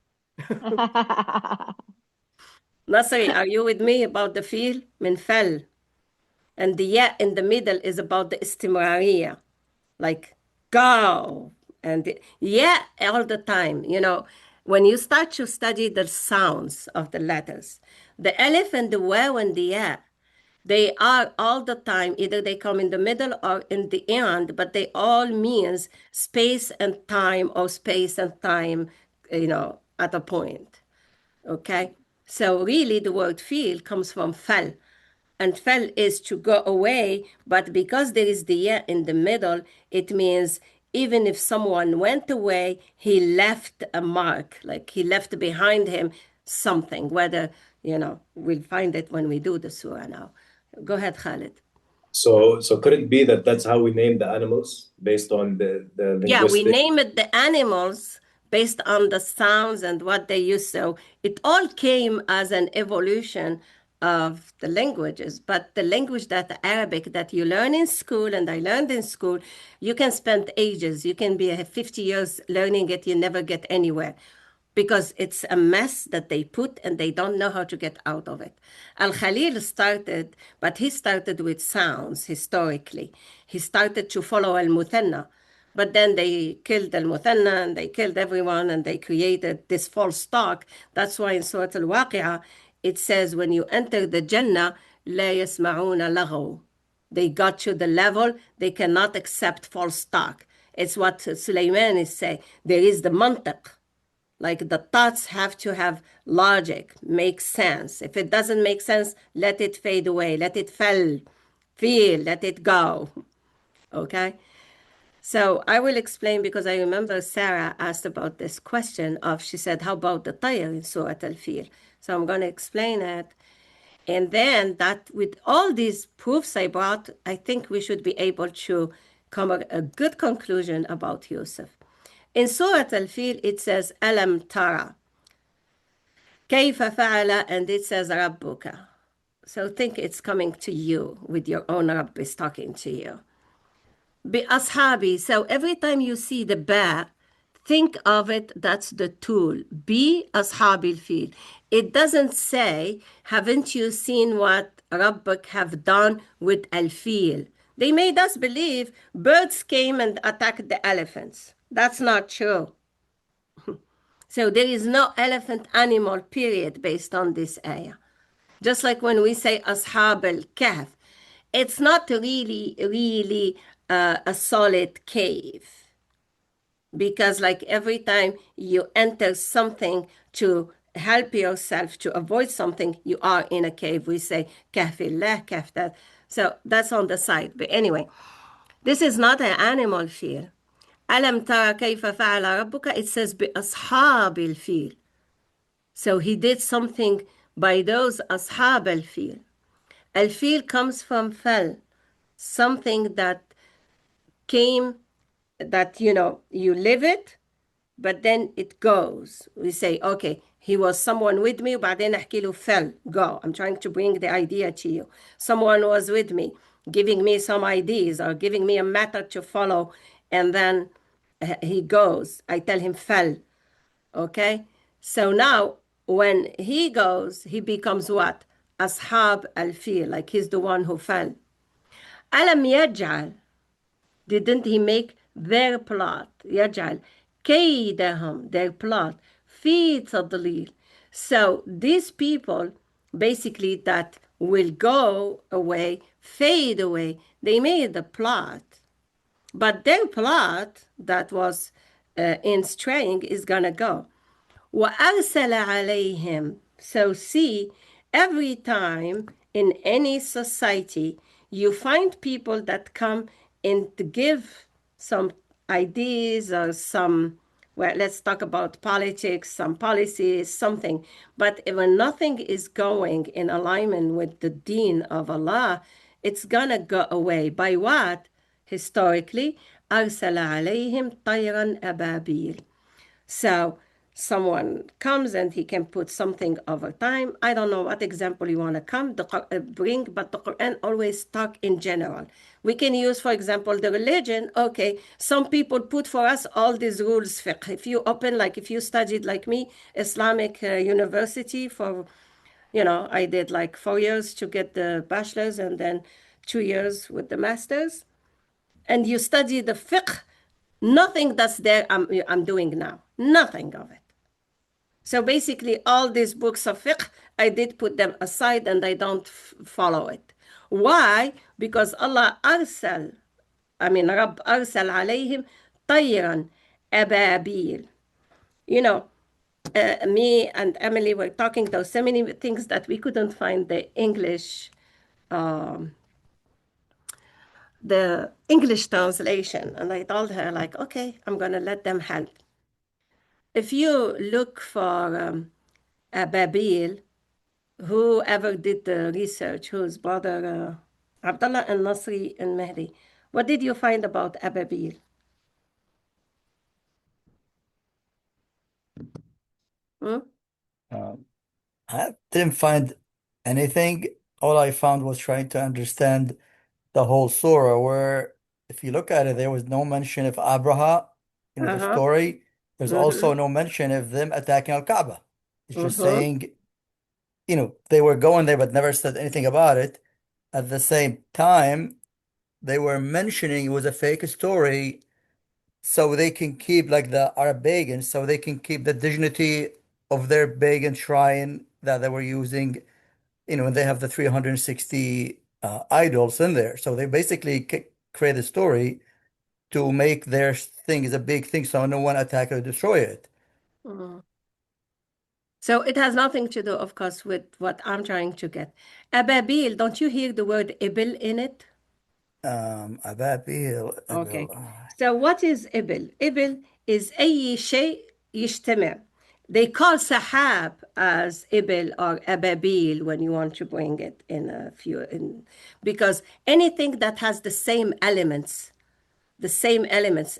Nasri, are you with me about the feel? من فل. And the ya in the middle is about the istimrariya. Like go. And yeah, all the time. You know, when you start to study the sounds of the letters, the alif and the waw and the ya, they are all the time, either they come in the middle or in the end, but they all means space and time or space and time, you know, at a point. Okay? So really the word feel comes from fal. And fal is to go away, but because there is the ya in the middle, it means even if someone went away, he left a mark, like he left behind him something, whether, you know, we'll find it when we do the surah now. Go ahead, Khalid. So could it be that that's how we name the animals based on the Yeah, we linguistic? name it the animals based on the sounds and what they use. So it all came as an evolution of the languages. But the language that the Arabic that you learn in school and I learned in school, you can spend ages. You can be 50 years learning it. You never get anywhere. because it's a mess that they put and they don't know how to get out of it. Al-Khalil started, but he started with sounds historically. He started to follow Al-Muthanna, but then they killed Al-Muthanna and they killed everyone and they created this false stock. That's why in Surah Al-Waqi'ah, it says, when you enter the Jannah, لا يسمعون لغو. They got to the level they cannot accept false stock. It's what Sulaiman is saying. There is the mantiq. Like the thoughts have to have logic, make sense. If it doesn't make sense, let it fade away, let it feel, let it go. Okay? So I will explain because I remember Sarah asked about this question of, she said, how about the tayr in Surah Al-Fil? So I'm going to explain it. And then that with all these proofs I brought, I think we should be able to come to a good conclusion about Yusuf. In Surah Al-Fil, it says, Alam Tara. Kayfa fa'ala, and it says, Rabbuka. So think it's coming to you with your own Rabb is talking to you. Bi ashabi. So every time you see the ba, think of it, that's the tool. Bi ashabil fil. It doesn't say, haven't you seen what Rabbuk have done with al-fil? They made us believe birds came and attacked the elephants. That's not true. So there is no elephant animal, period, based on this ayah. Just like when we say ashab al-kahf, it's not really a solid cave. Because like every time you enter something to help yourself to avoid something, you are in a cave. We say kahfillah, kahf that. So that's on the side. But anyway, this is not an animal feel. Alam tara kayfa fa'ala rabbuka, it says bi ashabil fil. So he did something by those ashab al-fil. Al-fil comes from fal, something that came, that, you live it, but then it goes. We say, okay, he was someone with me, بعدين أحكي له fell, go. I'm trying to bring the idea to you. Someone was with me, giving me some ideas or giving me a method to follow, and then he goes. I tell him fell, okay? So now when he goes, he becomes what? Ashab al-fil, like he's the one who fell. Alam yaj'al, didn't he make their plot? يجعل كيدهم, their plot, في تضليل. So these people, basically, that will go away, fade away, they made the plot. But their plot that was in string is going to go. وَأَرْسَلَ عَلَيْهِمْ. So see, every time in any society, you find people that come and to give some ideas or some, well, let's talk about politics, some policies, something. But when nothing is going in alignment with the deen of Allah, it's going to go away. By what? Historically, أَرْسَلَ عَلَيْهِمْ طَيْرًا أَبَابِيلَ. So someone comes and he can put something over time. I don't know what example you want to bring, but the Quran always talk in general. We can use, for example, the religion. Okay, some people put for us all these rules. Fiqh. If you open, like if you studied like me, Islamic university for, I did like 4 years to get the bachelor's and then 2 years with the master's. And you study the fiqh, nothing that's there I'm doing now. Nothing of it. So basically, all these books of fiqh, I did put them aside and I don't follow it. Why? Because Allah Rabb arsal alayhim tayran ababil. Me and Emily were talking about so many things that we couldn't find the English translation. And I told her, like, okay, I'm going to let them help. If you look for Ababil, whoever did the research, whose brother Abdullah and Nasri and Mehdi, what did you find about Ababil? I didn't find anything. All I found was trying to understand the whole surah, where if you look at it, there was no mention of Abraha in the Uh-huh. story. There's Mm-hmm. also no mention of them attacking Al-Kaaba. It's just Mm-hmm. saying, they were going there but never said anything about it. At the same time, they were mentioning it was a fake story so they can keep like the Arab pagans, so they can keep the dignity of their pagan shrine that they were using, and they have the 360 idols in there. So they basically create a story to make their thing is a big thing so no one attack or destroy it. Mm-hmm. So it has nothing to do, of course, with what I'm trying to get. Ababil, don't you hear the word ibil in it? أبابيل Okay. So what is ibil? Ibil is أي شيء يجتمع. They call sahab as ibil or ababil when you want to bring it in a few, because anything that has the same elements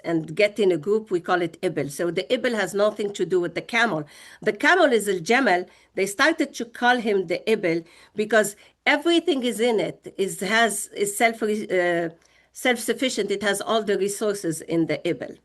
and get in a group, we call it ibil. So the ibil has nothing to do with the camel. The camel is al-jamal. They started to call him the ibil because everything is in it, is self-sufficient. It has all the resources in the ibil.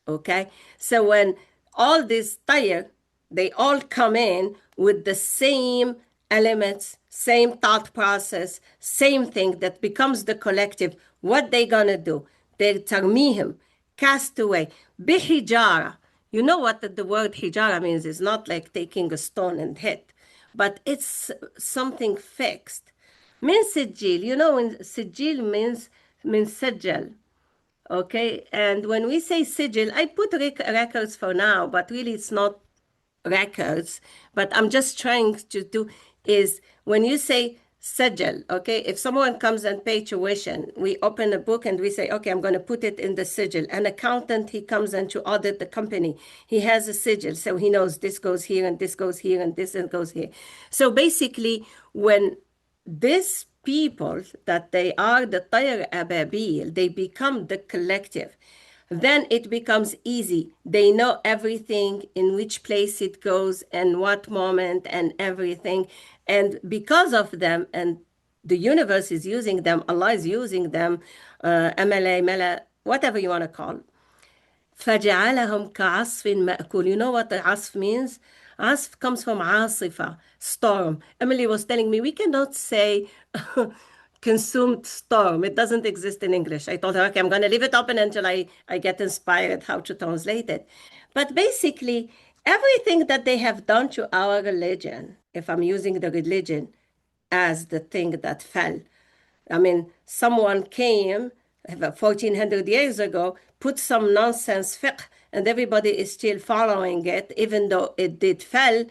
Okay, so when all these tire, they all come in with the same elements, same thought process, same thing that becomes the collective. What they gonna do? They tarmihim, cast away, bihijara. You know what the word hijara means? It's not like taking a stone and hit, but it's something fixed. Min sijil, when sijil means sajjal. Okay, and when we say sigil, I put records for now, but really it's not records. But I'm just trying to do is when you say sigil, okay, if someone comes and pay tuition, we open a book and we say, okay, I'm going to put it in the sigil. An accountant, he comes in to audit the company. He has a sigil, so he knows this goes here and this goes here and this and goes here. So basically, when these people that they are the Tayr Ababil, they become the collective. Then it becomes easy. They know everything, in which place it goes and what moment and everything. And because of them, and the universe is using them, Allah is using them, MLA, Mela, whatever you want to call. فَجَعَلَهُمْ كَعَصْفٍ مَأْكُولٍ. You know what the asf means? Asf comes from عاصفة, storm. Emily was telling me we cannot say consumed storm. It doesn't exist in English. I told her, okay, I'm going to leave it open until I get inspired how to translate it. But basically, everything that they have done to our religion, if I'm using the religion as the thing that fell, I mean, someone came 1400 years ago, put some nonsense fiqh, and everybody is still following it, even though it did fell.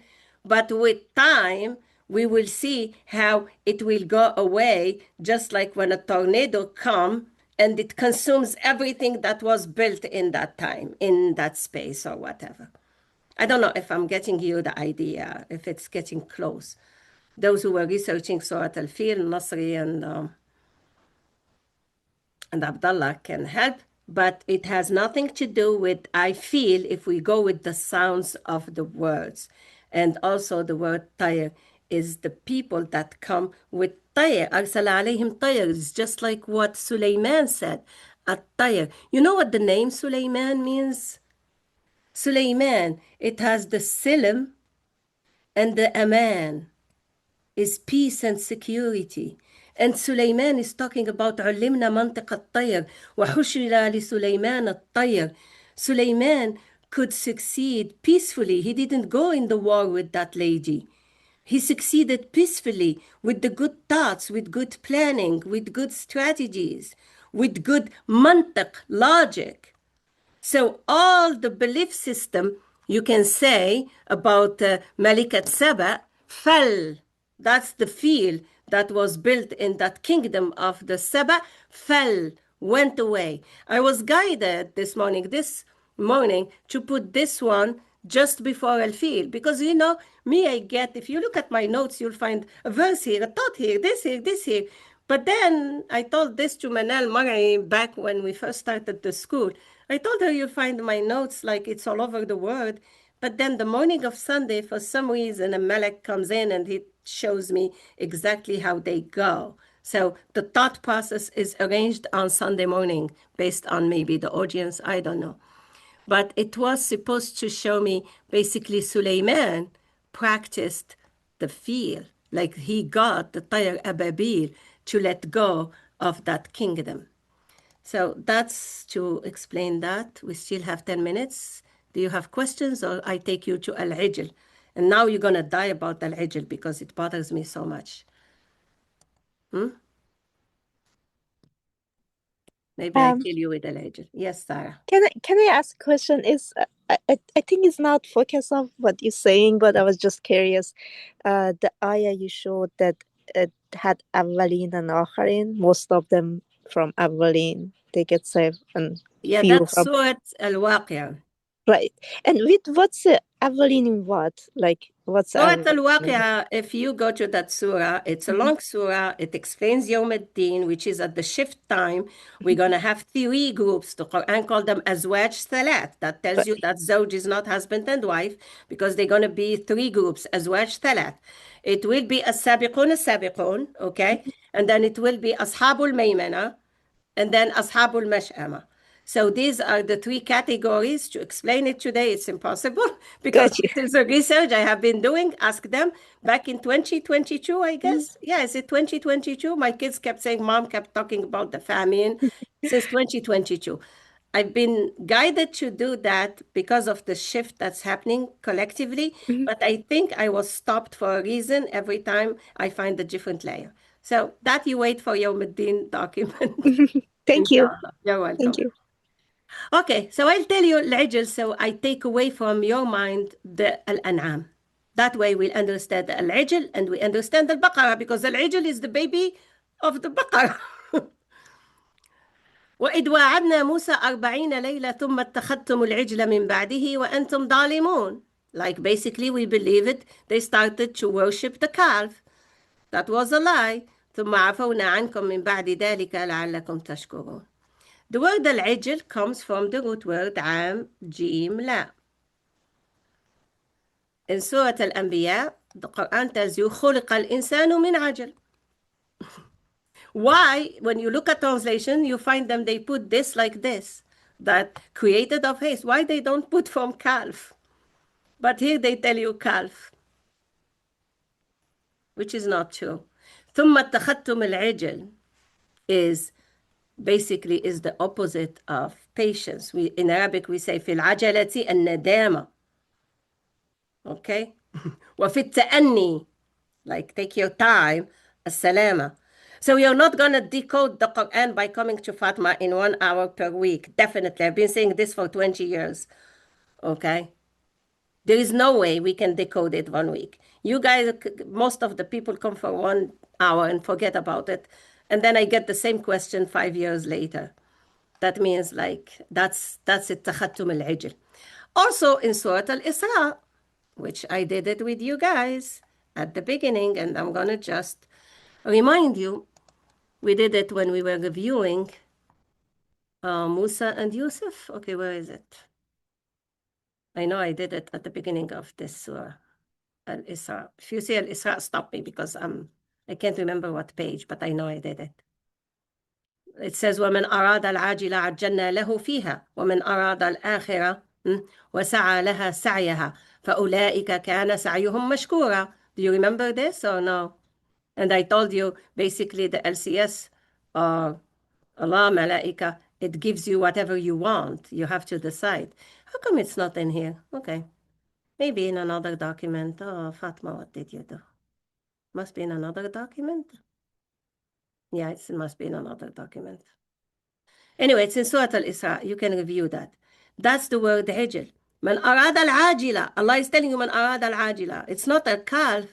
But with time, we will see how it will go away, just like when a tornado comes and it consumes everything that was built in that time, in that space or whatever. I don't know if I'm getting you the idea, if it's getting close. Those who were researching Surat al-Fil, Nasri, and Abdullah can help, but it has nothing to do with, I feel, if we go with the sounds of the words. And also the word tayr is the people that come with tayr. Arsala alayhim tayr is just like what Sulaiman said, at tayr. You know what the name Sulaiman means? Sulaiman, it has the silm and the aman, is peace and security. And Sulaiman is talking about علمنا منطق الطير وحشر لسليمان الطير. Sulaiman could succeed peacefully. He didn't go in the war with that lady. He succeeded peacefully with the good thoughts, with good planning, with good strategies, with good mantiq, logic. So all the belief system you can say about Malikat Saba fell. That's the field that was built in that kingdom of the Saba fell, went away. I was guided this morning to put this one just before Al-Fil, because me, I get, if you look at my notes, you'll find a verse here, a thought here, this here, this here. But then I told this to Manal Mari back when we first started the school. I told her you'll find my notes like it's all over the world. But then the morning of Sunday, for some reason, a Malak comes in and he shows me exactly how they go. So the thought process is arranged on Sunday morning based on maybe the audience, I don't know. But it was supposed to show me basically Suleiman practiced the fear, like he got the Tayr Ababil to let go of that kingdom. So that's to explain that. We still have 10 minutes. Do you have questions, or I take you to Al-Ijl? And now you're going to die about Al-Ijl because it bothers me so much. Maybe I kill you with Al-Ijl. Yes, Sarah. Can I ask a question? I think it's not focus of what you're saying, but I was just curious. The ayah you showed that it had Awwalin and Akharin, most of them from Awwalin, they get saved, and Yeah, few that's from Surah Al-Waqi'ah. right. And with what's Awwalin in what? Like what's Surah Awwalin? Al-Waqi'ah, if you go to that surah, it's a long surah. It explains Yawm al-Din, which is at the shift time. We're going to have three groups. The Quran called them Azwaj Thalat. That tells you that Zawj is not husband and wife, because they're going to be three groups, Azwaj Thalat. It will be As-Sabiqun, okay? And then it will be Ashabul Maymana, and then Ashabul Mash'ama. So these are the three categories. To explain it today, it's impossible because Got you. this is the research I have been doing. Ask them back in 2022, I guess. Yeah, is it 2022? My kids kept saying, Mom kept talking about the famine since 2022. I've been guided to do that because of the shift that's happening collectively, but I think I was stopped for a reason every time I find a different layer. So that you wait for your Medin document. Thank you. Inshallah. You're welcome. Thank you. Okay, so I'll tell you Al-Ijl, so I take away from your mind the Al-An'am. That way we'll understand Al-Ijl and we understand Al-Baqarah, because Al-Ijl is the baby of the Baqarah. وإذ وعدنا موسى 40 ليلة ثم اتخذتم العجل من بعده وأنتم ظالمون. Like basically we believe it, they started to worship the calf. That was a lie. ثم عفونا عنكم من بعد ذلك لعلكم تشكرون. The word al-ijl comes from the root word am, jim, la. In Surah Al-Anbiya, the Quran tells you خُلِقَ الْإِنسَانُ مِنْ عَجَلٍ. Why, when you look at translation, you find them, they put this like this, that created of haste. Why they don't put from calf? But here they tell you calf, which is not true. ثُمَّ اتَّخَذْتُمُ الْعِجْلِ is basically is the opposite of patience. We in Arabic we say في العجلة الندامة. Okay? وفي التأني, like take your time, السلامة. So you're not going to decode the Quran by coming to Fatma in 1 hour per week. Definitely. I've been saying this for 20 years. Okay? There is no way we can decode it 1 week. You guys, most of the people come for 1 hour and forget about it. And then I get the same question 5 years later. That means like, that's it, تخدم العجل. Also in Surah Al-Isra, which I did it with you guys at the beginning, and I'm going to just remind you, we did it when we were reviewing Musa and Yusuf. Okay, where is it? I know I did it at the beginning of this Surah Al-Isra. If you see Al-Isra, stop me because I can't remember what page, but I know I did it. It says, وَمَنْ أَرَادَ الْعَاجِلَ عَجَّلْنَا لَهُ فِيهَا وَمَنْ أَرَادَ الْآخِرَةَ وَسَعَى لَهَا سَعْيَهَا فَأُولَئِكَ كَانَ سَعْيُهُمْ مَشْكُورًا. Do you remember this or no? And I told you, basically, the LCS, Allah, Malaika, it gives you whatever you want. You have to decide. How come it's not in here? Okay. Maybe in another document. Oh, Fatma, what did you do? Must be in another document. Yeah, it must be in another document. Anyway, it's in Surah Al-Isra. You can review that. That's the word hijr. Man arada al-ajila. Allah is telling you man arada al-ajila. It's not a calf.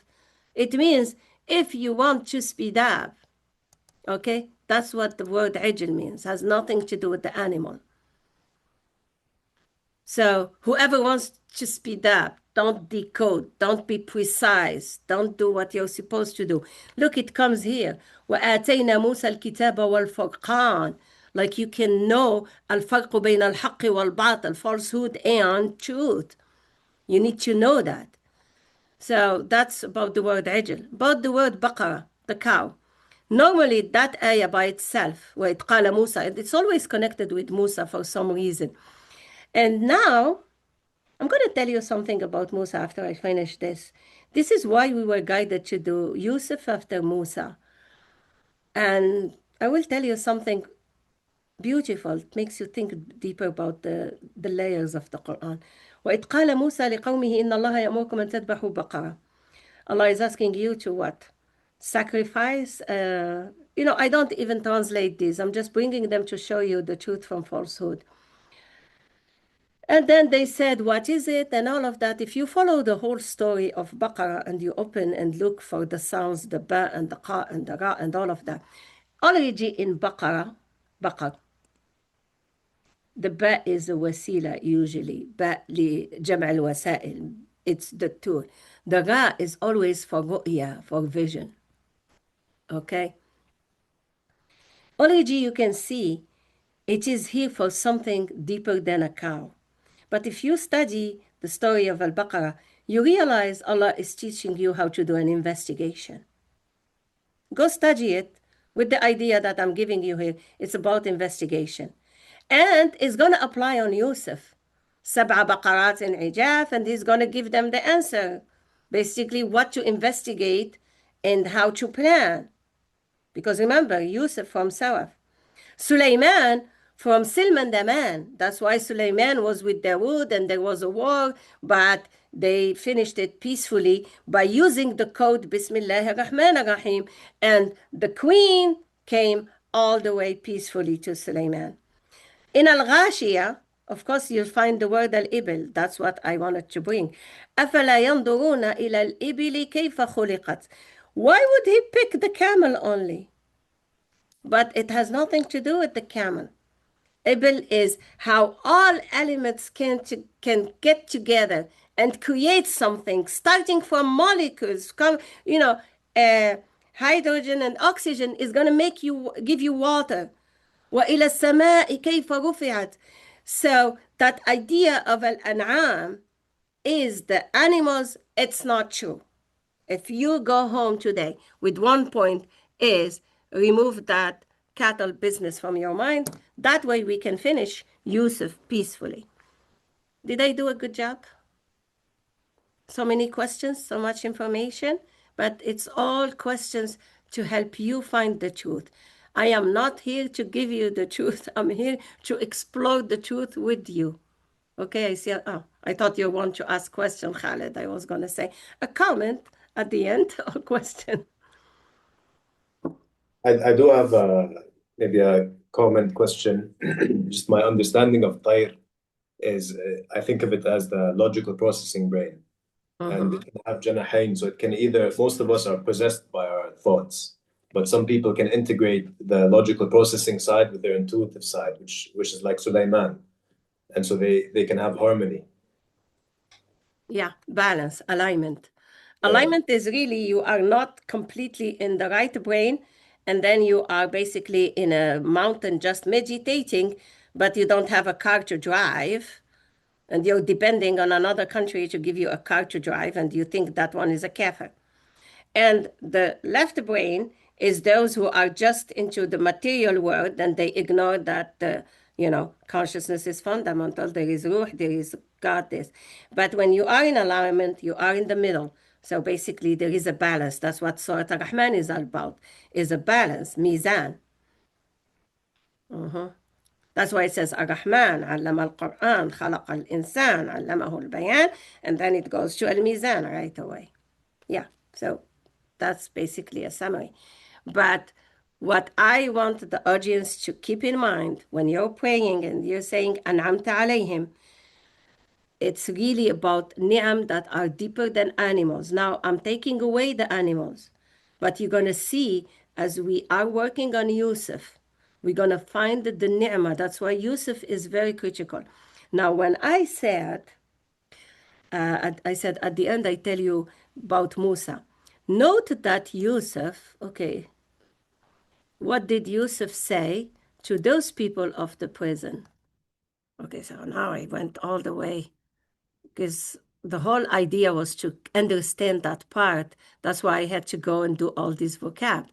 It means if you want to speed up. Okay? That's what the word hijr means. It has nothing to do with the animal. So whoever wants to speed up, don't decode, don't be precise, don't do what you're supposed to do. Look, it comes here. وَآتَيْنَا مُوسَى الْكِتَابَ وَالْفُرْقَانَ. Like you can know الْفَرْقُ بَيْنَ الْحَقِّ وَالْبَاطِلِ, falsehood and truth. You need to know that. So that's about the word عجل. About the word baqarah, the cow. Normally that ayah by itself, where it قال Musa, it's always connected with Musa for some reason. And now I'm going to tell you something about Musa after I finish this. This is why we were guided to do Yusuf after Musa. And I will tell you something beautiful. It makes you think deeper about the layers of the Quran. وَإِذْ قَالَ مُوسَى لِقَوْمِهِ إِنَّ اللَّهَ يَأْمُرُكُمْ أَن تَذْبَحُوا بَقَرَةً. Allah is asking you to what? Sacrifice? I don't even translate these. I'm just bringing them to show you the truth from falsehood. And then they said, what is it? And all of that. If you follow the whole story of Baqarah and you open and look for the sounds, the ba and the qa and the ra and all of that, already in Baqarah, the ba is a wasila usually, ba li jam' al-wasail. It's the tool. The ra is always for ru'ya, for vision. Okay? Already you can see it is here for something deeper than a cow. But if you study the story of Al-Baqarah, you realize Allah is teaching you how to do an investigation. Go study it with the idea that I'm giving you here. It's about investigation. And it's going to apply on Yusuf. Sab'a baqarat in ijaf, and he's going to give them the answer. Basically, what to investigate and how to plan. Because remember, Yusuf from Sawaf. Sulaiman from Silman Daman. That's why Sulaiman was with Dawood and there was a war, but they finished it peacefully by using the code Bismillah ar-Rahman ar-Rahim. And the queen came all the way peacefully to Sulaiman. In Al-Ghashiyah, of course, you'll find the word Al-Ibil. That's what I wanted to bring. أَفَلَا يَنْظُرُونَ إِلَى الْإِبِلِ كَيْفَ خُلِقَتْ. Why would he pick the camel only? But it has nothing to do with the camel. Ibil is how all elements can get together and create something, starting from molecules. Hydrogen and oxygen is going to give you water. وَإِلَى السَّمَاءِ كَيْفَ رُفِعَتْ. So that idea of al-an'am is the animals, it's not true. If you go home today with one point is remove that cattle business from your mind, that way we can finish Yusuf peacefully. Did I do a good job? So many questions, so much information, but it's all questions to help you find the truth. I am not here to give you the truth. I'm here to explore the truth with you. Okay, I see. Oh, I thought you want to ask question, Khaled. I was going to say a comment at the end or question. I do have maybe a comment question. Just my understanding of Tayr is I think of it as the logical processing brain. And it can have janahain, so it can either, most of us are possessed by our thoughts, but some people can integrate the logical processing side with their intuitive side, which is like Sulaiman. And so they can have harmony. Yeah, balance, alignment. Alignment is really you are not completely in the right brain, and then you are basically in a mountain just meditating, but you don't have a car to drive, and you're depending on another country to give you a car to drive, and you think that one is a kafir. And the left brain is those who are just into the material world and they ignore that consciousness is fundamental. There is ruh, there is God, this. But when you are in alignment, you are in the middle. So basically there is a balance. That's what Surah Ar-Rahman is all about, is a balance, mizan. That's why it says Ar-Rahman, allama al-Qur'an, khalaqa al-insan, allamahu al-bayan, and then it goes to al-mizan right away. Yeah, so that's basically a summary. But what I want the audience to keep in mind when you're praying and you're saying an'amta alayhim, it's really about ni'am that are deeper than animals. Now, I'm taking away the animals, but you're going to see as we are working on Yusuf, we're going to find the ni'mah. That's why Yusuf is very critical. Now, when I said at the end, I tell you about Musa. Note that Yusuf, okay, what did Yusuf say to those people of the prison? Okay, so now I went all the way because the whole idea was to understand that part. That's why I had to go and do all this vocab.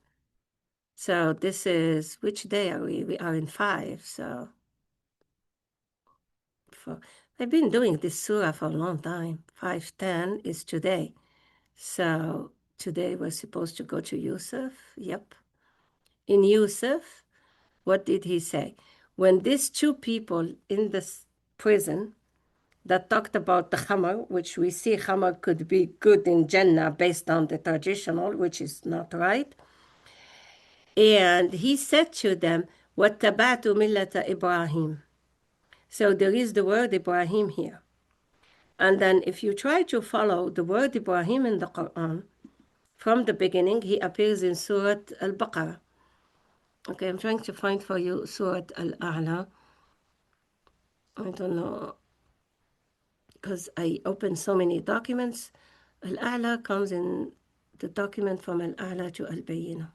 So this is, which day are we? We are in 5, so I've been doing this surah for a long time. 5:10 is today. So today we're supposed to go to Yusuf. Yep. In Yusuf, what did he say? When these two people in this prison that talked about the khamar, which we see khamar could be good in Jannah based on the traditional, which is not right. And he said to them, وَاتَّبَعْتُ مِلَّةَ Ibrahim. So there is the word Ibrahim here. And then if you try to follow the word Ibrahim in the Qur'an, from the beginning, he appears in Surah Al-Baqarah. Okay, I'm trying to find for you Surah Al-A'la. I don't know, because I opened so many documents. Al-A'la comes in the document from Al-A'la to Al-Bayyinah.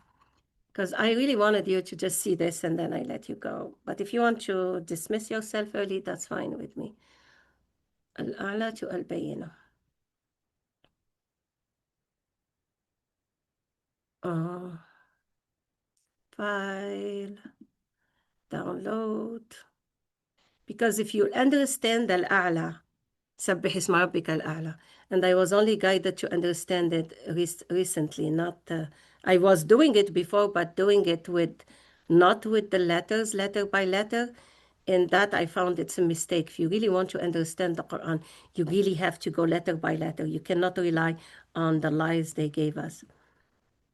Because I really wanted you to just see this and then I let you go. But if you want to dismiss yourself early, that's fine with me. Al-A'la to Al-Bayyinah. File, download. Because if you understand Al-A'la, Sabbih Isma Rabbika Al-A'la, and I was only guided to understand it recently, not, I was doing it before, but doing it not with the letters, letter by letter, and that I found it's a mistake. If you really want to understand the Quran, you really have to go letter by letter. You cannot rely on the lies they gave us.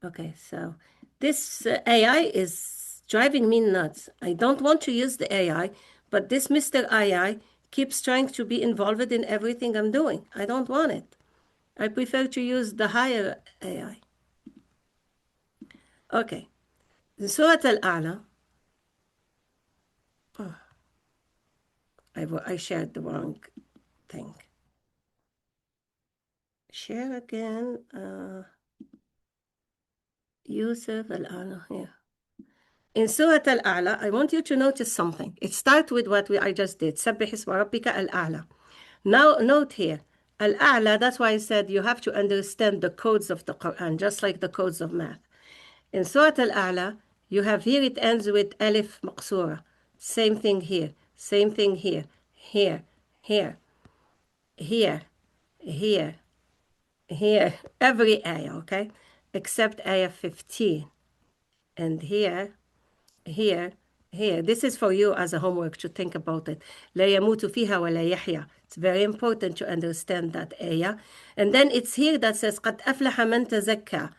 Okay, so this AI is driving me nuts. I don't want to use the AI, but this Mr. AI keeps trying to be involved in everything I'm doing. I don't want it. I prefer to use the higher AI. Okay, in Surah Al-A'la, I shared the wrong thing. Share again. Yusuf Al-A'la here. In Surah Al-A'la, I want you to notice something. It starts with what I just did. Sabbih Isma Rabbika Al-A'la. Now, note here. Al-A'la, that's why I said you have to understand the codes of the Quran, just like the codes of math. In Surah Al-A'la, you have here, it ends with Alif Maqsura. Same thing here. Same thing here. Here. Here. Here. Here. Here. Every ayah, okay? Except ayah 15. And here. This is for you as a homework to think about it. لا يموت فيها ولا يحيا. It's very important to understand that ayah. And then it's here that says قد أفلح من تزكى.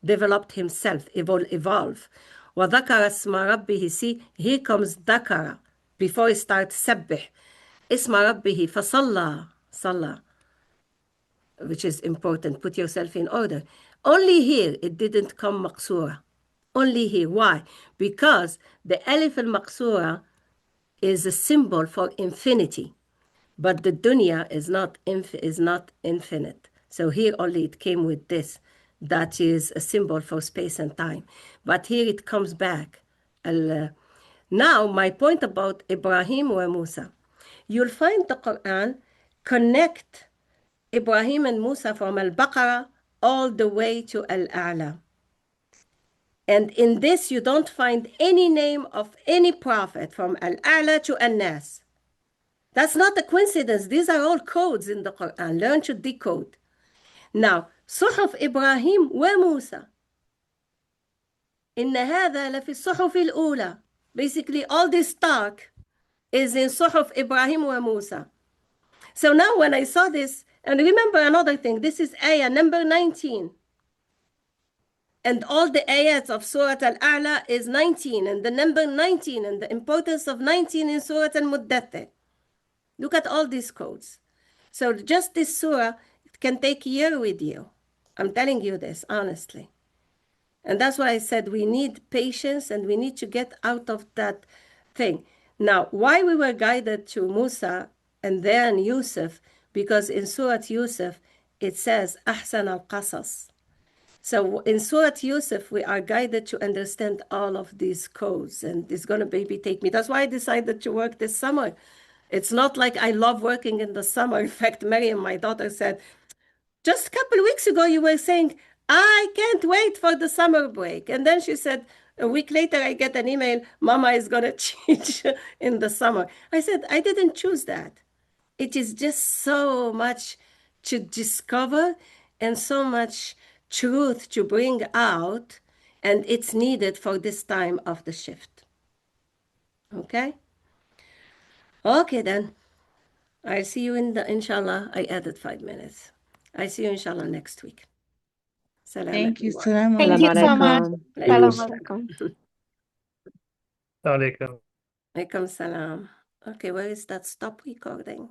Developed himself, evolve. وذكر اسم ربه. See, here comes ذكر. Before it starts سبح. اسم ربه فصلى. صلى. Which is important. Put yourself in order. Only here it didn't come مقصورة. Only here. Why? Because the Alif al-Maqsura is a symbol for infinity, but the dunya is not infinite. So here only it came with this. That is a symbol for space and time. But here it comes back. Now, my point about Ibrahim wa Musa. You'll find the Quran connect Ibrahim and Musa from Al-Baqarah all the way to Al-A'la. And in this, you don't find any name of any prophet from Al-A'la to An-Nas. That's not a coincidence. These are all codes in the Quran. Learn to decode. Now, صحف إبراهيم وموسى. إن هذا لفي الصحف الأولى. Basically, all this talk is in صحف إبراهيم وموسى. So now when I saw this, and remember another thing, this is ayah number 19. And all the ayats of Surah Al-A'la is 19, and the number 19, and the importance of 19 in Surah Al-Muddathir. Look at all these codes. So just this surah can take a year with you. I'm telling you this, honestly. And that's why I said we need patience, and we need to get out of that thing. Now, why we were guided to Musa and then Yusuf, because in Surah Yusuf, it says, Ahsan al-Qasas. So in Surah Yusuf, we are guided to understand all of these codes, and it's going to maybe take me. That's why I decided to work this summer. It's not like I love working in the summer. In fact, Miriam, my daughter, said, just a couple of weeks ago, you were saying, I can't wait for the summer break. And then she said, A week later, I get an email, Mama is going to teach in the summer. I said, I didn't choose that. It is just so much to discover and so much truth to bring out, and it's needed for this time of the shift. Okay? Okay, then. I'll see you inshallah. I added 5 minutes. I see you, inshallah, next week. Salam, Thank you. everyone. Salam Thank you so much. alaikum. Salam Peace. alaikum. Alaikum. Alaikum salam. Okay, where is that stop recording?